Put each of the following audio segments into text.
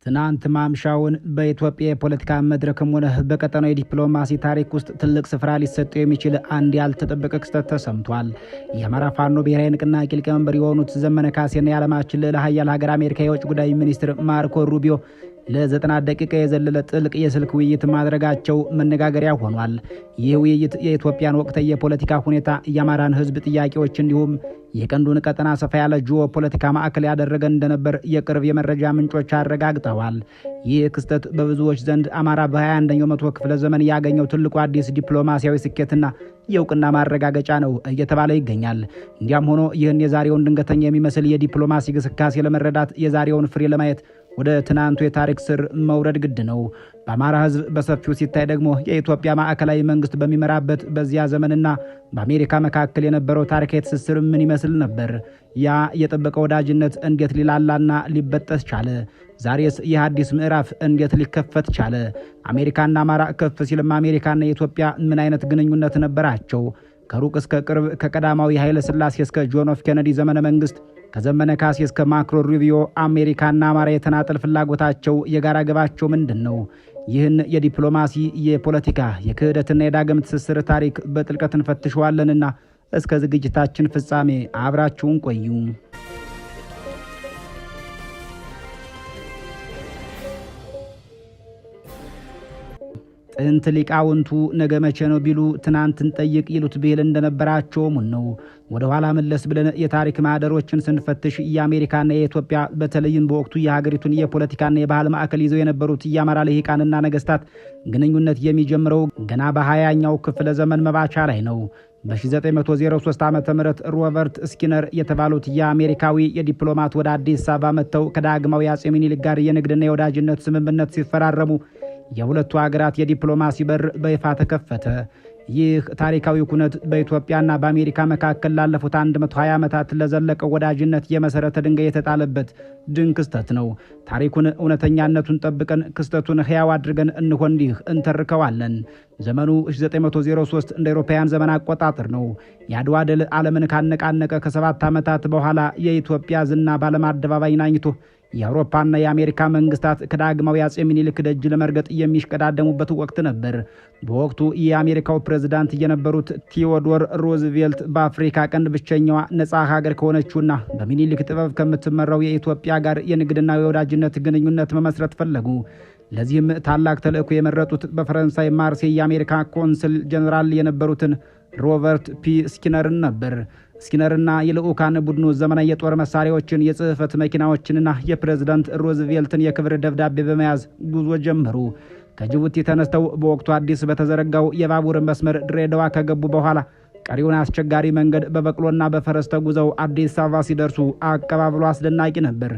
ትናንት ማምሻውን በኢትዮጵያ የፖለቲካ መድረክም ሆነ በቀጠናው የዲፕሎማሲ ታሪክ ውስጥ ትልቅ ስፍራ ሊሰጠው የሚችል አንድ ያልተጠበቀ ክስተት ተሰምቷል። የአማራ ፋኖ ብሔራዊ ንቅናቄ ሊቀመንበር የሆኑት ዘመነ ካሴና የዓለማችን ልዕለ ኃያል ሀገር አሜሪካ የውጭ ጉዳይ ሚኒስትር ማርኮ ሩቢዮ ለ90 ደቂቃ የዘለለ ጥልቅ የስልክ ውይይት ማድረጋቸው መነጋገሪያ ሆኗል። ይህ ውይይት የኢትዮጵያን ወቅታዊ የፖለቲካ ሁኔታ፣ የአማራን ሕዝብ ጥያቄዎች እንዲሁም የቀንዱን ቀጠና ሰፋ ያለ ጂኦፖለቲካ ማዕከል ያደረገ እንደነበር የቅርብ የመረጃ ምንጮች አረጋግጠዋል። ይህ ክስተት በብዙዎች ዘንድ አማራ በ21ኛው መቶ ክፍለ ዘመን ያገኘው ትልቁ አዲስ ዲፕሎማሲያዊ ስኬትና የእውቅና ማረጋገጫ ነው እየተባለ ይገኛል። እንዲያም ሆኖ ይህን የዛሬውን ድንገተኛ የሚመስል የዲፕሎማሲ ግስጋሴ ለመረዳት የዛሬውን ፍሬ ለማየት ወደ ትናንቱ የታሪክ ስር መውረድ ግድ ነው። በአማራ ሕዝብ በሰፊው ሲታይ ደግሞ የኢትዮጵያ ማዕከላዊ መንግስት በሚመራበት በዚያ ዘመንና በአሜሪካ መካከል የነበረው ታሪካዊ ትስስር ምን ይመስል ነበር? ያ የጠበቀ ወዳጅነት እንዴት ሊላላና ሊበጠስ ቻለ? ዛሬስ ይህ አዲስ ምዕራፍ እንዴት ሊከፈት ቻለ? አሜሪካና አማራ ከፍ ሲልም አሜሪካና የኢትዮጵያ ምን አይነት ግንኙነት ነበራቸው? ከሩቅ እስከ ቅርብ፣ ከቀዳማዊ ኃይለ ሥላሴ እስከ ጆን ኤፍ ኬነዲ ዘመነ መንግስት፣ ከዘመነ ካሴ እስከ ማክሮ ሩቢዮ አሜሪካና አማራ የተናጠል ፍላጎታቸው፣ የጋራ ግባቸው ምንድን ነው? ይህን የዲፕሎማሲ፣ የፖለቲካ፣ የክህደትና የዳግም ትስስር ታሪክ በጥልቀት እንፈትሸዋለንና እስከ ዝግጅታችን ፍጻሜ አብራችሁን ቆዩ። ጥንት ሊቃውንቱ ነገ መቼ ነው ቢሉ ትናንትን ጠይቅ ይሉት ብሂል እንደነበራቸውም ነው። ወደ ኋላ መለስ ብለን የታሪክ ማህደሮችን ስንፈትሽ የአሜሪካና የኢትዮጵያ በተለይም በወቅቱ የሀገሪቱን የፖለቲካና የባህል ማዕከል ይዘው የነበሩት የአማራ ልሂቃንና ነገስታት ግንኙነት የሚጀምረው ገና በ20ኛው ክፍለ ዘመን መባቻ ላይ ነው። በ1903 ዓ.ም ሮበርት ስኪነር የተባሉት የአሜሪካዊ የዲፕሎማት ወደ አዲስ አበባ መጥተው ከዳግማዊ አጼ ምኒልክ ጋር የንግድና የወዳጅነት ስምምነት ሲፈራረሙ የሁለቱ ሀገራት የዲፕሎማሲ በር በይፋ ተከፈተ። ይህ ታሪካዊ ኩነት በኢትዮጵያና በአሜሪካ መካከል ላለፉት 120 ዓመታት ለዘለቀው ወዳጅነት የመሰረተ ድንጋይ የተጣለበት ድንቅ ክስተት ነው። ታሪኩን እውነተኛነቱን ጠብቀን ክስተቱን ሕያው አድርገን እንሆ እንዲህ እንተርከዋለን። ዘመኑ 1903 እንደ አውሮፓውያን ዘመን አቆጣጠር ነው። የአድዋ ድል ዓለምን ካነቃነቀ ከ7 ዓመታት በኋላ የኢትዮጵያ ዝና በዓለም አደባባይ ናኝቶ የአውሮፓና የአሜሪካ መንግስታት ከዳግማዊ አጼ ምኒልክ ደጅ ለመርገጥ የሚሽቀዳደሙበት ወቅት ነበር። በወቅቱ የአሜሪካው ፕሬዝዳንት የነበሩት ቲዎዶር ሮዝቬልት በአፍሪካ ቀንድ ብቸኛዋ ነፃ ሀገር ከሆነችውና በምኒልክ ጥበብ ከምትመራው የኢትዮጵያ ጋር የንግድና የወዳጅነት ግንኙነት መመስረት ፈለጉ። ለዚህም ታላቅ ተልእኮ የመረጡት በፈረንሳይ ማርሴይ የአሜሪካ ኮንስል ጀነራል የነበሩትን ሮበርት ፒ ስኪነርን ነበር። ስኪነርና የልዑካን ቡድኑ ዘመናዊ የጦር መሳሪያዎችን፣ የጽህፈት መኪናዎችንና የፕሬዝዳንት ሮዝቬልትን የክብር ደብዳቤ በመያዝ ጉዞ ጀመሩ። ከጅቡቲ ተነስተው በወቅቱ አዲስ በተዘረጋው የባቡር መስመር ድሬዳዋ ከገቡ በኋላ ቀሪውን አስቸጋሪ መንገድ በበቅሎና በፈረስ ተጉዘው አዲስ አበባ ሲደርሱ አቀባበሉ አስደናቂ ነበር።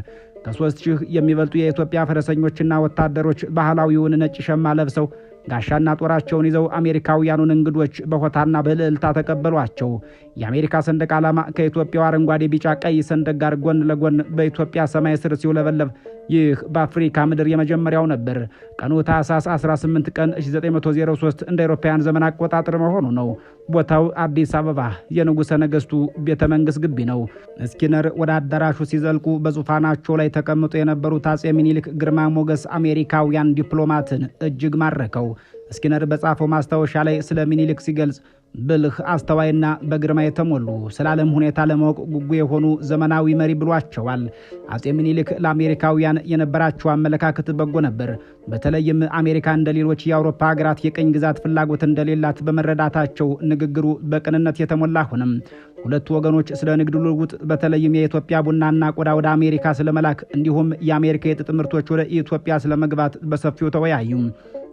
ከ3000 የሚበልጡ የኢትዮጵያ ፈረሰኞችና ወታደሮች ባህላዊውን ነጭ ሸማ ለብሰው ጋሻና ጦራቸውን ይዘው አሜሪካውያኑን እንግዶች በሆታና በልዕልታ ተቀበሏቸው። የአሜሪካ ሰንደቅ ዓላማ ከኢትዮጵያው አረንጓዴ፣ ቢጫ፣ ቀይ ሰንደቅ ጋር ጎን ለጎን በኢትዮጵያ ሰማይ ስር ሲውለበለብ ይህ በአፍሪካ ምድር የመጀመሪያው ነበር። ቀኑ ታኅሳስ 18 ቀን 1903 እንደ አውሮፓውያን ዘመን አቆጣጠር መሆኑ ነው። ቦታው አዲስ አበባ የንጉሠ ነገሥቱ ቤተ መንግሥት ግቢ ነው። ስኪነር ወደ አዳራሹ ሲዘልቁ በዙፋናቸው ላይ ተቀምጦ የነበሩት አጼ ምኒልክ ግርማ ሞገስ አሜሪካውያን ዲፕሎማትን እጅግ ማረከው። ስኪነር በጻፈው ማስታወሻ ላይ ስለ ምኒልክ ሲገልጽ ብልህ፣ አስተዋይና በግርማ የተሞሉ ስለ ዓለም ሁኔታ ለማወቅ ጉጉ የሆኑ ዘመናዊ መሪ ብሏቸዋል። አጼ ምኒልክ ለአሜሪካውያን የነበራቸው አመለካከት በጎ ነበር። በተለይም አሜሪካ እንደ ሌሎች የአውሮፓ ሀገራት የቀኝ ግዛት ፍላጎት እንደሌላት በመረዳታቸው ንግግሩ በቅንነት የተሞላ ሆነም። ሁለቱ ወገኖች ስለ ንግድ ልውውጥ፣ በተለይም የኢትዮጵያ ቡናና ቆዳ ወደ አሜሪካ ስለመላክ እንዲሁም የአሜሪካ የጥጥ ምርቶች ወደ ኢትዮጵያ ስለመግባት በሰፊው ተወያዩ።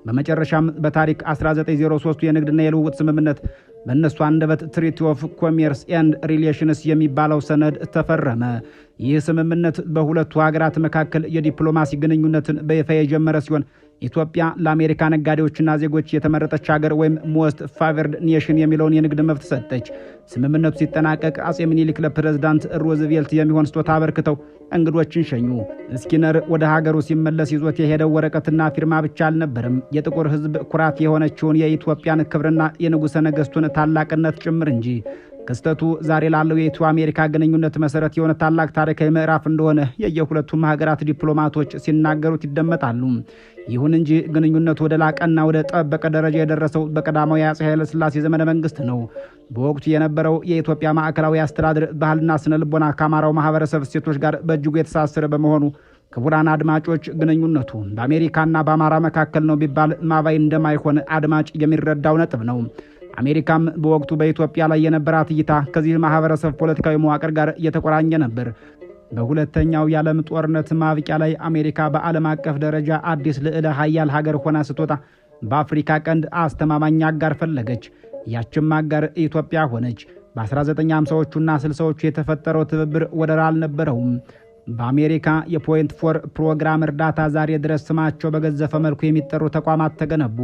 በመጨረሻም በታሪክ 1903 የንግድና የልውውጥ ስምምነት በእነሱ አንደበት ትሪቲ ኦፍ ኮሜርስ ኤንድ ሪሌሽንስ የሚባለው ሰነድ ተፈረመ። ይህ ስምምነት በሁለቱ ሀገራት መካከል የዲፕሎማሲ ግንኙነትን በይፋ የጀመረ ሲሆን ኢትዮጵያ ለአሜሪካ ነጋዴዎችና ዜጎች የተመረጠች ሀገር ወይም ሞስት ፋቨርድ ኔሽን የሚለውን የንግድ መብት ሰጠች። ስምምነቱ ሲጠናቀቅ አጼ ምኒልክ ለፕሬዝዳንት ሮዝቬልት የሚሆን ስጦታ አበርክተው እንግዶችን ሸኙ። ስኪነር ወደ ሀገሩ ሲመለስ ይዞት የሄደው ወረቀትና ፊርማ ብቻ አልነበረም። የጥቁር ሕዝብ ኩራት የሆነችውን የኢትዮጵያን ክብርና የንጉሠ ነገሥቱን ታላቅነት ጭምር እንጂ። ክስተቱ ዛሬ ላለው የኢትዮ አሜሪካ ግንኙነት መሰረት የሆነ ታላቅ ታሪካዊ ምዕራፍ እንደሆነ የየሁለቱም ሀገራት ዲፕሎማቶች ሲናገሩት ይደመጣሉ። ይሁን እንጂ ግንኙነቱ ወደ ላቀና ወደ ጠበቀ ደረጃ የደረሰው በቀዳማዊ አፄ ኃይለ ሥላሴ ዘመነ መንግስት ነው። በወቅቱ የነበረው የኢትዮጵያ ማዕከላዊ አስተዳደር ባህልና ስነ ልቦና ከአማራው ማህበረሰብ እሴቶች ጋር በእጅጉ የተሳሰረ በመሆኑ ክቡራን አድማጮች ግንኙነቱ በአሜሪካና በአማራ መካከል ነው ቢባል ማባይ እንደማይሆን አድማጭ የሚረዳው ነጥብ ነው። አሜሪካም በወቅቱ በኢትዮጵያ ላይ የነበራት እይታ ከዚህ ማህበረሰብ ፖለቲካዊ መዋቅር ጋር እየተቆራኘ ነበር። በሁለተኛው የዓለም ጦርነት ማብቂያ ላይ አሜሪካ በዓለም አቀፍ ደረጃ አዲስ ልዕለ ሀያል ሀገር ሆና ስትወጣ በአፍሪካ ቀንድ አስተማማኝ አጋር ፈለገች። ያችም አጋር ኢትዮጵያ ሆነች። በ1950ዎቹና 60ዎቹ የተፈጠረው ትብብር ወደር አልነበረውም። በአሜሪካ የፖይንት ፎር ፕሮግራም እርዳታ ዛሬ ድረስ ስማቸው በገዘፈ መልኩ የሚጠሩ ተቋማት ተገነቡ።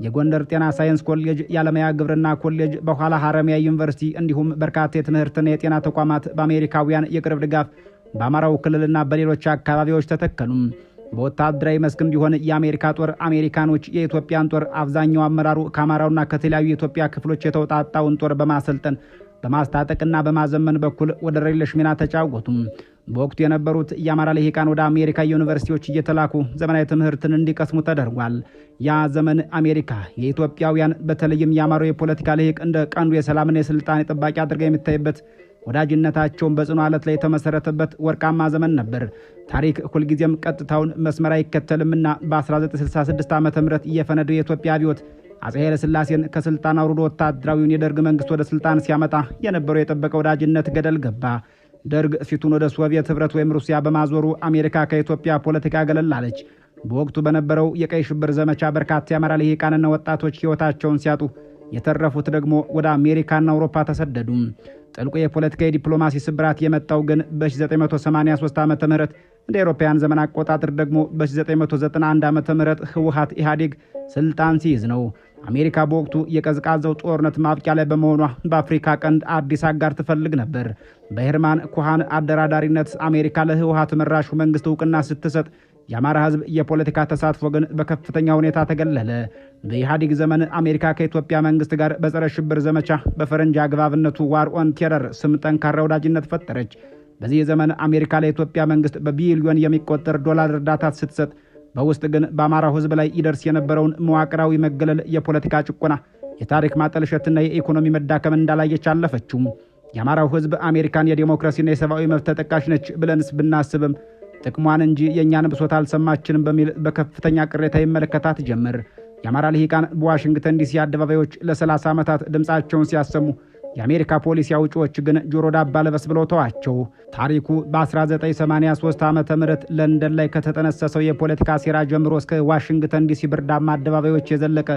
የጎንደር ጤና ሳይንስ ኮሌጅ፣ የዓለማያ ግብርና ኮሌጅ፣ በኋላ ሐረማያ ዩኒቨርሲቲ እንዲሁም በርካታ የትምህርትና የጤና ተቋማት በአሜሪካውያን የቅርብ ድጋፍ በአማራው ክልልና በሌሎች አካባቢዎች ተተከሉ። በወታደራዊ መስክም ቢሆን የአሜሪካ ጦር አሜሪካኖች የኢትዮጵያን ጦር አብዛኛው አመራሩ ከአማራውና ከተለያዩ የኢትዮጵያ ክፍሎች የተውጣጣውን ጦር በማሰልጠን በማስታጠቅና በማዘመን በኩል ወደር የለሽ ሚና ተጫወቱ። በወቅቱ የነበሩት የአማራ ልሂቃን ወደ አሜሪካ ዩኒቨርሲቲዎች እየተላኩ ዘመናዊ ትምህርትን እንዲቀስሙ ተደርጓል። ያ ዘመን አሜሪካ የኢትዮጵያውያን በተለይም የአማራው የፖለቲካ ልሂቅ እንደ ቀንዱ የሰላምና የስልጣኔ ጠባቂ አድርጋ የሚታይበት ወዳጅነታቸውን በጽኑ ዓለት ላይ የተመሰረተበት ወርቃማ ዘመን ነበር። ታሪክ ሁልጊዜም ቀጥታውን መስመር አይከተልምና በ1966 ዓ.ም እየፈነደው የኢትዮጵያ አብዮት አፄ ኃይለ ሥላሴን ከስልጣን አውርዶ ወታደራዊውን የደርግ መንግስት ወደ ስልጣን ሲያመጣ የነበረው የጠበቀ ወዳጅነት ገደል ገባ። ደርግ ፊቱን ወደ ሶቪየት ህብረት ወይም ሩሲያ በማዞሩ አሜሪካ ከኢትዮጵያ ፖለቲካ ገለል አለች። በወቅቱ በነበረው የቀይ ሽብር ዘመቻ በርካታ የአማራ ልሂቃንና ወጣቶች ሕይወታቸውን ሲያጡ የተረፉት ደግሞ ወደ አሜሪካና አውሮፓ ተሰደዱ። ጥልቁ የፖለቲካ የዲፕሎማሲ ስብራት የመጣው ግን በ1983 ዓ.ም እንደ አውሮፓውያን ዘመን አቆጣጠር ደግሞ በ1991 ዓ.ም ህወሓት ኢህአዴግ ስልጣን ሲይዝ ነው። አሜሪካ በወቅቱ የቀዝቃዛው ጦርነት ማብቂያ ላይ በመሆኗ በአፍሪካ ቀንድ አዲስ አጋር ትፈልግ ነበር። በሄርማን ኮሃን አደራዳሪነት አሜሪካ ለህወሓት መራሹ መንግስት እውቅና ስትሰጥ የአማራ ህዝብ የፖለቲካ ተሳትፎ ግን በከፍተኛ ሁኔታ ተገለለ። በኢህአዴግ ዘመን አሜሪካ ከኢትዮጵያ መንግስት ጋር በጸረ ሽብር ዘመቻ በፈረንጅ አግባብነቱ ዋር ኦን ቴረር ስም ጠንካራ ወዳጅነት ፈጠረች። በዚህ ዘመን አሜሪካ ለኢትዮጵያ መንግስት በቢሊዮን የሚቆጠር ዶላር እርዳታ ስትሰጥ በውስጥ ግን በአማራው ህዝብ ላይ ይደርስ የነበረውን መዋቅራዊ መገለል፣ የፖለቲካ ጭቆና፣ የታሪክ ማጠልሸትና የኢኮኖሚ መዳከም እንዳላየች አለፈችው። የአማራው ህዝብ አሜሪካን የዲሞክራሲና የሰብአዊ መብት ተጠቃሽ ነች ብለንስ ብናስብም ጥቅሟን እንጂ የእኛን ብሶት አልሰማችንም በሚል በከፍተኛ ቅሬታ ይመለከታት ጀመር። የአማራ ልሂቃን በዋሽንግተን ዲሲ አደባባዮች ለ30 ዓመታት ድምፃቸውን ሲያሰሙ የአሜሪካ ፖሊሲ አውጪዎች ግን ጆሮ ዳባ ልበስ ብለው ተዋቸው። ታሪኩ በ1983 ዓ.ም ለንደን ላይ ከተጠነሰሰው የፖለቲካ ሴራ ጀምሮ እስከ ዋሽንግተን ዲሲ ብርዳማ አደባባዮች የዘለቀ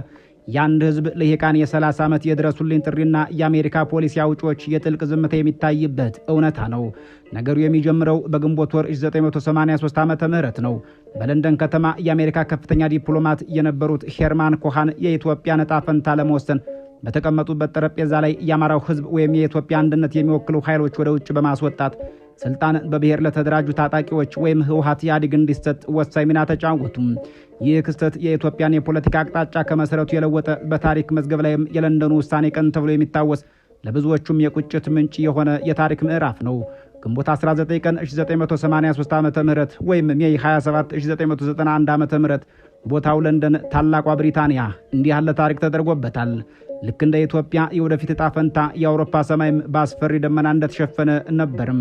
የአንድ ህዝብ ልሂቃን የ30 ዓመት የድረሱልኝ ጥሪና የአሜሪካ ፖሊሲ አውጪዎች የጥልቅ ዝምታ የሚታይበት እውነታ ነው። ነገሩ የሚጀምረው በግንቦት ወር 1983 ዓ.ም ነው። በለንደን ከተማ የአሜሪካ ከፍተኛ ዲፕሎማት የነበሩት ሄርማን ኮሃን የኢትዮጵያን ዕጣ ፈንታ ለመወሰን በተቀመጡበት ጠረጴዛ ላይ የአማራው ህዝብ ወይም የኢትዮጵያ አንድነት የሚወክሉ ኃይሎች ወደ ውጭ በማስወጣት ስልጣን በብሔር ለተደራጁ ታጣቂዎች ወይም ህወሓት ኢህአዴግ እንዲሰጥ ወሳኝ ሚና ተጫወቱ። ይህ ክስተት የኢትዮጵያን የፖለቲካ አቅጣጫ ከመሰረቱ የለወጠ፣ በታሪክ መዝገብ ላይም የለንደኑ ውሳኔ ቀን ተብሎ የሚታወስ፣ ለብዙዎቹም የቁጭት ምንጭ የሆነ የታሪክ ምዕራፍ ነው። ግንቦት 19 ቀን 1983 ዓ.ም ወይም ሜይ 27 1991 ዓ.ም ቦታው ለንደን ታላቋ ብሪታንያ እንዲህ ያለ ታሪክ ተደርጎበታል። ልክ እንደ ኢትዮጵያ የወደፊት ዕጣ ፈንታ የአውሮፓ ሰማይም በአስፈሪ ደመና እንደተሸፈነ ነበርም።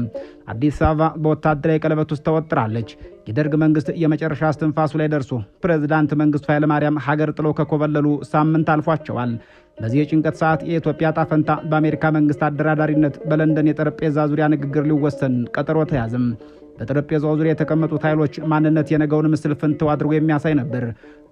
አዲስ አበባ በወታደራዊ ቀለበት ውስጥ ተወጥራለች። የደርግ መንግስት የመጨረሻ እስትንፋሱ ላይ ደርሶ ፕሬዝዳንት መንግስቱ ኃይለማርያም ሀገር ጥለው ከኮበለሉ ሳምንት አልፏቸዋል። በዚህ የጭንቀት ሰዓት የኢትዮጵያ ዕጣ ፈንታ በአሜሪካ መንግስት አደራዳሪነት በለንደን የጠረጴዛ ዙሪያ ንግግር ሊወሰን ቀጠሮ ተያዘም። በጠረጴዛው ዙሪያ የተቀመጡት ኃይሎች ማንነት የነገውን ምስል ፍንትው አድርጎ የሚያሳይ ነበር።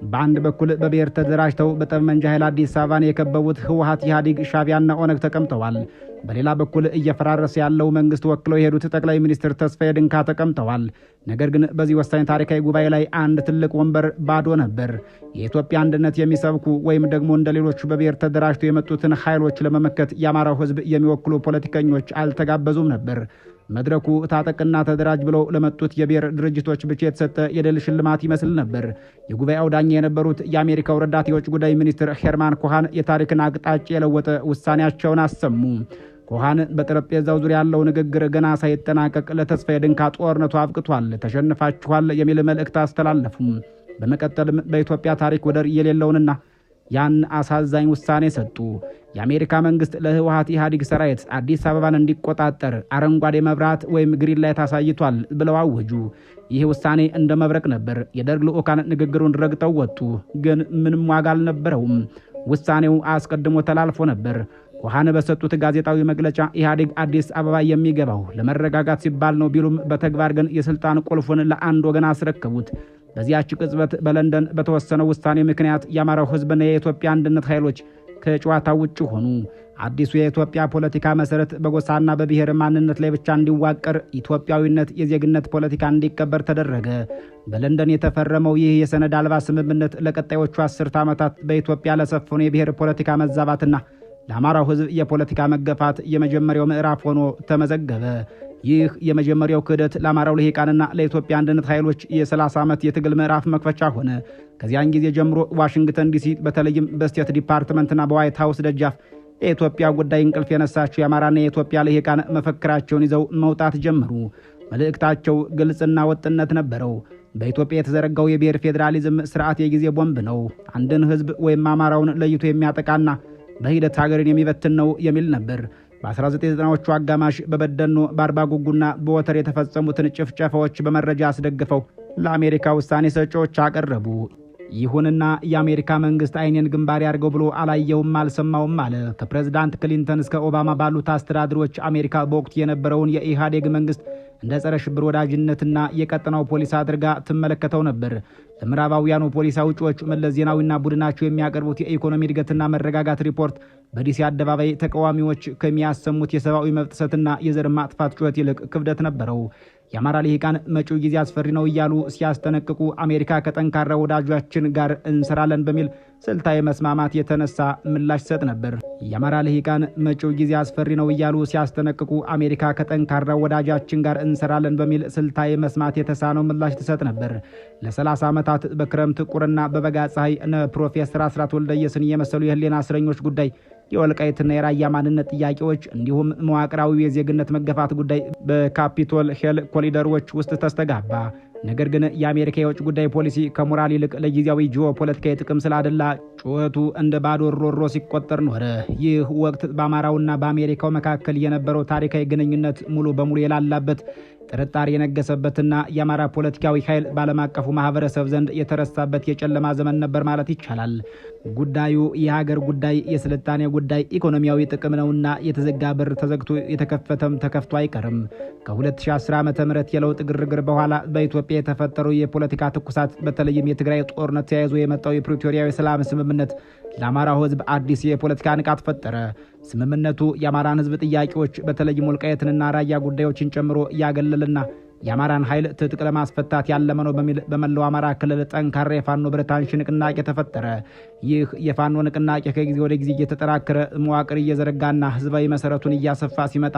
በአንድ በኩል በብሔር ተደራጅተው በጠመንጃ ኃይል አዲስ አበባን የከበቡት ህወሓት ኢህአዴግ፣ ሻዕቢያና ኦነግ ተቀምጠዋል። በሌላ በኩል እየፈራረሰ ያለው መንግስት ወክለው የሄዱት ጠቅላይ ሚኒስትር ተስፋዬ ድንካ ተቀምጠዋል። ነገር ግን በዚህ ወሳኝ ታሪካዊ ጉባኤ ላይ አንድ ትልቅ ወንበር ባዶ ነበር። የኢትዮጵያ አንድነት የሚሰብኩ ወይም ደግሞ እንደሌሎቹ በብሔር ተደራጅተው የመጡትን ኃይሎች ለመመከት የአማራው ህዝብ የሚወክሉ ፖለቲከኞች አልተጋበዙም ነበር። መድረኩ ታጠቅና ተደራጅ ብለው ለመጡት የብሔር ድርጅቶች ብቻ የተሰጠ የድል ሽልማት ይመስል ነበር። የጉባኤው ዳኛ የነበሩት የአሜሪካው ረዳት የውጭ ጉዳይ ሚኒስትር ሄርማን ኮሃን የታሪክን አቅጣጫ የለወጠ ውሳኔያቸውን አሰሙ። ኮሃን በጠረጴዛው ዙሪያ ያለው ንግግር ገና ሳይጠናቀቅ ለተስፋዬ ድንካ ጦርነቱ አብቅቷል፣ ተሸንፋችኋል የሚል መልእክት አስተላለፉ። በመቀጠልም በኢትዮጵያ ታሪክ ወደር የሌለውንና ያን አሳዛኝ ውሳኔ ሰጡ። የአሜሪካ መንግስት ለህወሓት ኢህአዴግ ሰራዊት አዲስ አበባን እንዲቆጣጠር አረንጓዴ መብራት ወይም ግሪን ላይት አሳይቷል ብለው አወጁ። ይህ ውሳኔ እንደ መብረቅ ነበር። የደርግ ልዑካን ንግግሩን ረግጠው ወጡ፣ ግን ምንም ዋጋ አልነበረውም። ውሳኔው አስቀድሞ ተላልፎ ነበር። ኮሃን በሰጡት ጋዜጣዊ መግለጫ ኢህአዴግ አዲስ አበባ የሚገባው ለመረጋጋት ሲባል ነው ቢሉም በተግባር ግን የስልጣን ቁልፉን ለአንድ ወገን አስረከቡት። በዚያች ቅጽበት በለንደን በተወሰነው ውሳኔ ምክንያት የአማራው ህዝብና የኢትዮጵያ አንድነት ኃይሎች ከጨዋታ ውጭ ሆኑ። አዲሱ የኢትዮጵያ ፖለቲካ መሰረት በጎሳና በብሔር ማንነት ላይ ብቻ እንዲዋቀር፣ ኢትዮጵያዊነት የዜግነት ፖለቲካ እንዲቀበር ተደረገ። በለንደን የተፈረመው ይህ የሰነድ አልባ ስምምነት ለቀጣዮቹ 10 ዓመታት በኢትዮጵያ ለሰፈኑ የብሔር ፖለቲካ መዛባትና ለአማራው ህዝብ የፖለቲካ መገፋት የመጀመሪያው ምዕራፍ ሆኖ ተመዘገበ። ይህ የመጀመሪያው ክህደት ለአማራው ልሂቃንና ለኢትዮጵያ አንድነት ኃይሎች የ30 ዓመት የትግል ምዕራፍ መክፈቻ ሆነ። ከዚያን ጊዜ ጀምሮ ዋሽንግተን ዲሲ በተለይም በስቴት ዲፓርትመንትና በዋይት ሃውስ ደጃፍ የኢትዮጵያ ጉዳይ እንቅልፍ የነሳቸው የአማራና የኢትዮጵያ ልሂቃን መፈክራቸውን ይዘው መውጣት ጀመሩ። መልእክታቸው ግልጽና ወጥነት ነበረው። በኢትዮጵያ የተዘረጋው የብሔር ፌዴራሊዝም ስርዓት የጊዜ ቦምብ ነው። አንድን ህዝብ ወይም አማራውን ለይቶ የሚያጠቃና በሂደት ሀገርን የሚበትን ነው የሚል ነበር። በ1990ዎቹ አጋማሽ በበደኖ በአርባ ጉጉና በወተር የተፈጸሙትን ጭፍጨፋዎች በመረጃ አስደግፈው ለአሜሪካ ውሳኔ ሰጪዎች አቀረቡ። ይሁንና የአሜሪካ መንግስት አይኔን ግንባር ያርገው ብሎ አላየውም አልሰማውም አለ። ከፕሬዝዳንት ክሊንተን እስከ ኦባማ ባሉት አስተዳደሮች አሜሪካ በወቅቱ የነበረውን የኢህአዴግ መንግስት እንደ ጸረ ሽብር ወዳጅነትና የቀጠናው ፖሊስ አድርጋ ትመለከተው ነበር። ለምዕራባውያኑ ፖሊስ አውጪዎች መለስ ዜናዊና ቡድናቸው የሚያቀርቡት የኢኮኖሚ እድገትና መረጋጋት ሪፖርት በዲሲ አደባባይ ተቃዋሚዎች ከሚያሰሙት የሰብአዊ መብት ጥሰትና የዘር ማጥፋት ጩኸት ይልቅ ክብደት ነበረው። የአማራ ልሂቃን መጪው ጊዜ አስፈሪ ነው እያሉ ሲያስጠነቅቁ አሜሪካ ከጠንካራ ወዳጃችን ጋር እንሰራለን በሚል ስልታዊ መስማማት የተነሳ ምላሽ ሰጥ ነበር። የአማራ ልሂቃን መጪው ጊዜ አስፈሪ ነው እያሉ ሲያስጠነቅቁ አሜሪካ ከጠንካራ ወዳጃችን ጋር እንሰራለን በሚል ስልታዊ መስማት የተሳነው ምላሽ ትሰጥ ነበር። ለ30 ዓመታት በክረምት ቁርና በበጋ ፀሐይ እነ ፕሮፌሰር አስራት ወልደየስን የመሰሉ የህሊና እስረኞች ጉዳይ፣ የወልቃይትና የራያ ማንነት ጥያቄዎች እንዲሁም መዋቅራዊ የዜግነት መገፋት ጉዳይ በካፒቶል ሂል ኮሪደሮች ውስጥ ተስተጋባ። ነገር ግን የአሜሪካ የውጭ ጉዳይ ፖሊሲ ከሞራል ይልቅ ለጊዜያዊ ጂኦፖለቲካዊ ጥቅም ስላደላ ጩኸቱ እንደ ባዶ ሮሮ ሲቆጠር ኖረ። ይህ ወቅት በአማራውና በአሜሪካው መካከል የነበረው ታሪካዊ ግንኙነት ሙሉ በሙሉ የላላበት፣ ጥርጣሬ የነገሰበትና የአማራ ፖለቲካዊ ኃይል ባለም አቀፉ ማህበረሰብ ዘንድ የተረሳበት የጨለማ ዘመን ነበር ማለት ይቻላል። ጉዳዩ የሀገር ጉዳይ፣ የስልጣኔ ጉዳይ፣ ኢኮኖሚያዊ ጥቅም ነውና የተዘጋ በር ተዘግቶ የተከፈተም ተከፍቶ አይቀርም። ከ2010 ዓ.ም የለውጥ ግርግር በኋላ በኢትዮጵያ የተፈጠረው የፖለቲካ ትኩሳት፣ በተለይም የትግራይ ጦርነት ተያይዞ የመጣው የፕሪቶሪያዊ ሰላም ስምምነት ለአማራው ህዝብ አዲስ የፖለቲካ ንቃት ፈጠረ። ስምምነቱ የአማራን ህዝብ ጥያቄዎች በተለይም ወልቃይትንና ራያ ጉዳዮችን ጨምሮ ያገለልና የአማራን ኃይል ትጥቅ ለማስፈታት ያለመ ነው በሚል በመላው አማራ ክልል ጠንካራ የፋኖ ብረት አንሺ ንቅናቄ ተፈጠረ። ይህ የፋኖ ንቅናቄ ከጊዜ ወደ ጊዜ እየተጠናከረ መዋቅር እየዘረጋና ህዝባዊ መሰረቱን እያሰፋ ሲመጣ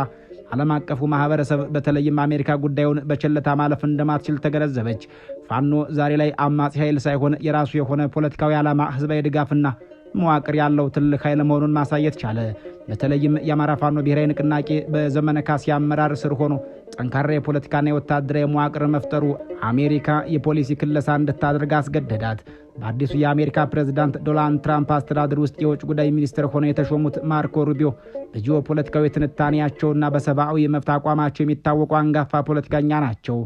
ዓለም አቀፉ ማህበረሰብ በተለይም አሜሪካ ጉዳዩን በቸልታ ማለፍ እንደማትችል ተገነዘበች። ፋኖ ዛሬ ላይ አማጺ ኃይል ሳይሆን የራሱ የሆነ ፖለቲካዊ ዓላማ፣ ህዝባዊ ድጋፍና መዋቅር ያለው ትልቅ ኃይል መሆኑን ማሳየት ቻለ። በተለይም የአማራ ፋኖ ብሔራዊ ንቅናቄ በዘመነ ካሴ አመራር ስር ሆኖ ጠንካራ የፖለቲካና የወታደራዊ መዋቅር መፍጠሩ አሜሪካ የፖሊሲ ክለሳ እንድታደርግ አስገደዳት። በአዲሱ የአሜሪካ ፕሬዝዳንት ዶናልድ ትራምፕ አስተዳደር ውስጥ የውጭ ጉዳይ ሚኒስትር ሆነው የተሾሙት ማርኮ ሩቢዮ በጂኦፖለቲካዊ ትንታኔያቸውና በሰብአዊ መብት አቋማቸው የሚታወቁ አንጋፋ ፖለቲከኛ ናቸው።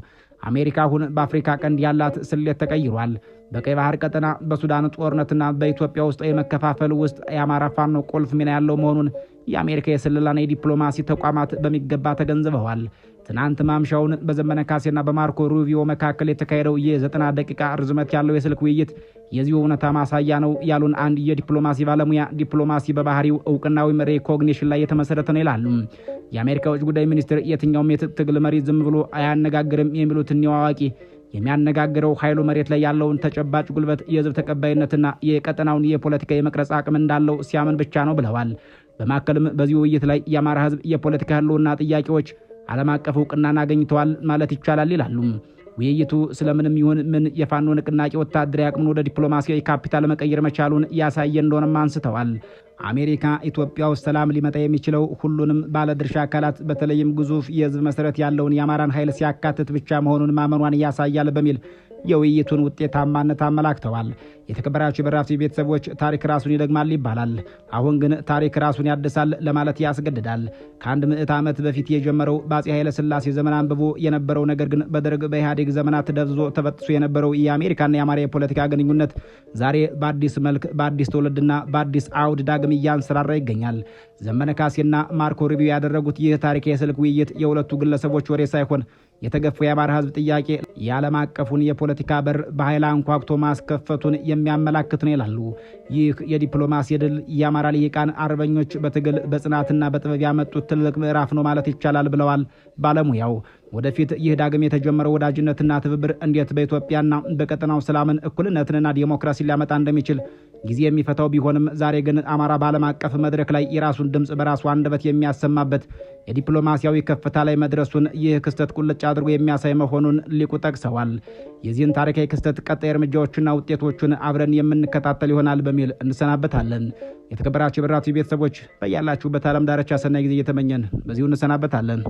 አሜሪካ አሁን በአፍሪካ ቀንድ ያላት ስሌት ተቀይሯል። በቀይ ባህር ቀጠና፣ በሱዳን ጦርነትና በኢትዮጵያ ውስጥ የመከፋፈል ውስጥ የአማራ ፋኖ ቁልፍ ሚና ያለው መሆኑን የአሜሪካ የስለላና የዲፕሎማሲ ተቋማት በሚገባ ተገንዝበዋል። ትናንት ማምሻውን በዘመነ ካሴና በማርኮ ሩቢዮ መካከል የተካሄደው የ90 ደቂቃ ርዝመት ያለው የስልክ ውይይት የዚህ እውነታ ማሳያ ነው ያሉን አንድ የዲፕሎማሲ ባለሙያ፣ ዲፕሎማሲ በባህሪው እውቅናዊ ሪኮግኒሽን ላይ የተመሰረተ ነው ይላሉ። የአሜሪካ ውጭ ጉዳይ ሚኒስትር የትኛውም የትግል መሪ ዝም ብሎ አያነጋግርም የሚሉት እኒው አዋቂ የሚያነጋግረው ኃይሉ መሬት ላይ ያለውን ተጨባጭ ጉልበት፣ የህዝብ ተቀባይነትና የቀጠናውን የፖለቲካ የመቅረጽ አቅም እንዳለው ሲያምን ብቻ ነው ብለዋል። በማከልም በዚህ ውይይት ላይ የአማራ ህዝብ የፖለቲካ ህልውና ጥያቄዎች ዓለም አቀፍ እውቅናን አገኝተዋል ማለት ይቻላል ይላሉ። ውይይቱ ስለምንም ይሁን ምን የፋኖ ንቅናቄ ወታደራዊ አቅሙን ወደ ዲፕሎማሲያዊ ካፒታል መቀየር መቻሉን ያሳየ እንደሆነም አንስተዋል። አሜሪካ ኢትዮጵያ ውስጥ ሰላም ሊመጣ የሚችለው ሁሉንም ባለድርሻ አካላት በተለይም ግዙፍ የህዝብ መሰረት ያለውን የአማራን ኃይል ሲያካትት ብቻ መሆኑን ማመኗን ያሳያል በሚል የውይይቱን ውጤታማነት አመላክተዋል። የተከበራችሁ የበራፍቲ ቤተሰቦች ታሪክ ራሱን ይደግማል ይባላል። አሁን ግን ታሪክ ራሱን ያድሳል ለማለት ያስገድዳል። ከአንድ ምዕት ዓመት በፊት የጀመረው በአፄ ኃይለ ሥላሴ ዘመን አንብቦ የነበረው ነገር ግን በደርግ በኢህአዴግ ዘመናት ደብዝዞ ተበጥሶ የነበረው የአሜሪካና የአማራ የፖለቲካ ግንኙነት ዛሬ በአዲስ መልክ በአዲስ ትውልድና በአዲስ አውድ ዳግም እያንሰራራ ይገኛል። ዘመነ ካሴና ማርኮ ሩቢዮ ያደረጉት ይህ ታሪክ የስልክ ውይይት የሁለቱ ግለሰቦች ወሬ ሳይሆን የተገፈው የአማራ ህዝብ ጥያቄ የዓለም አቀፉን የፖለቲካ በር በኃይል አንኳኩቶ ማስከፈቱን የሚያመላክት ነው ይላሉ። ይህ የዲፕሎማሲ ድል የአማራ ልሂቃን አርበኞች በትግል በጽናትና በጥበብ ያመጡት ትልቅ ምዕራፍ ነው ማለት ይቻላል ብለዋል ባለሙያው። ወደፊት ይህ ዳግም የተጀመረው ወዳጅነትና ትብብር እንዴት በኢትዮጵያና በቀጠናው ሰላምን፣ እኩልነትንና ዲሞክራሲን ሊያመጣ እንደሚችል ጊዜ የሚፈታው ቢሆንም ዛሬ ግን አማራ በዓለም አቀፍ መድረክ ላይ የራሱን ድምፅ በራሱ አንደበት የሚያሰማበት የዲፕሎማሲያዊ ከፍታ ላይ መድረሱን ይህ ክስተት ቁልጭ አድርጎ የሚያሳይ መሆኑን ሊቁ ጠቅሰዋል። የዚህን ታሪካዊ ክስተት ቀጣይ እርምጃዎችና ውጤቶቹን አብረን የምንከታተል ይሆናል በሚል እንሰናበታለን። የተከበራችሁ የበራቱ ቤተሰቦች በያላችሁበት ዓለም ዳርቻ ሰናይ ጊዜ እየተመኘን በዚሁ እንሰናበታለን።